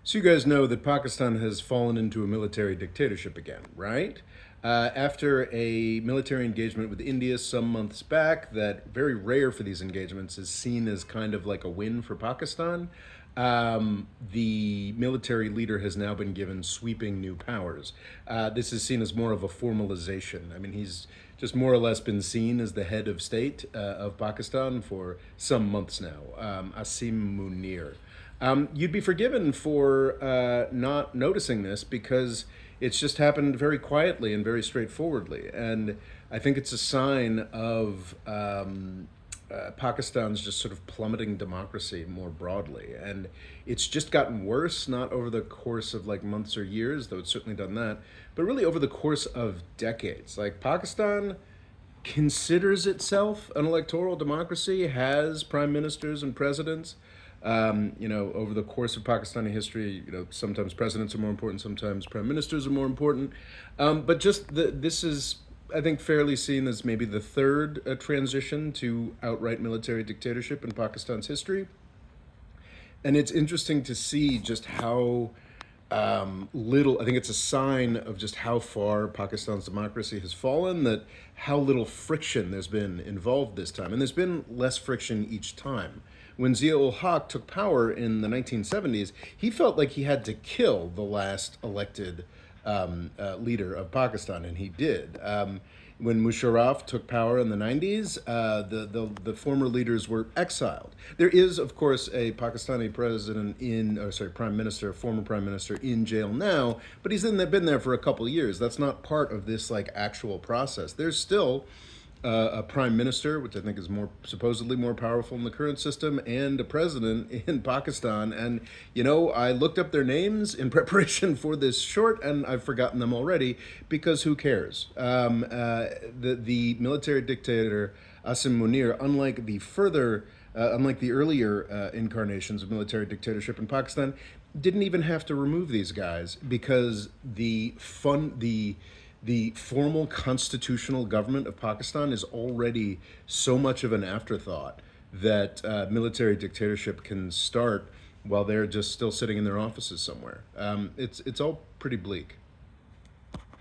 So you guys know that Pakistan has fallen into a military dictatorship again, right? After a military engagement with India some months back, that very rare for these engagements is seen as kind of like a win for Pakistan. The military leader has now been given sweeping new powers. This is seen as more of a formalization. I mean, he's just more or less been seen as the head of state of Pakistan for some months now. Asim Munir. You'd be forgiven for not noticing this because it's just happened very quietly and very straightforwardly. And I think it's a sign of Pakistan's just sort of plummeting democracy more broadly. And it's just gotten worse, not over the course of like months or years, though it's certainly done that, but really over the course of decades. Like Pakistan considers itself an electoral democracy, has prime ministers and presidents. Over the course of Pakistani history, sometimes presidents are more important, sometimes prime ministers are more important. But this is, I think, fairly seen as maybe the third transition to outright military dictatorship in Pakistan's history. And it's interesting to see just how little, I think it's a sign of just how far Pakistan's democracy has fallen, that how little friction there's been involved this time. And there's been less friction each time. When Zia ul Haq took power in the 1970s, he felt like he had to kill the last elected leader of Pakistan, and he did. When Musharraf took power in the 90s, the former leaders were exiled. There is, of course, a Pakistani prime minister, former prime minister in jail now, but been there for a couple of years. That's not part of this like actual process. There's still a prime minister, which I think is supposedly more powerful in the current system, and a president in Pakistan. And I looked up their names in preparation for this short, and I've forgotten them already because who cares? The military dictator Asim Munir, unlike the earlier incarnations of military dictatorship in Pakistan, didn't even have to remove these guys because the formal constitutional government of Pakistan is already so much of an afterthought that military dictatorship can start while they're just still sitting in their offices somewhere. It's all pretty bleak.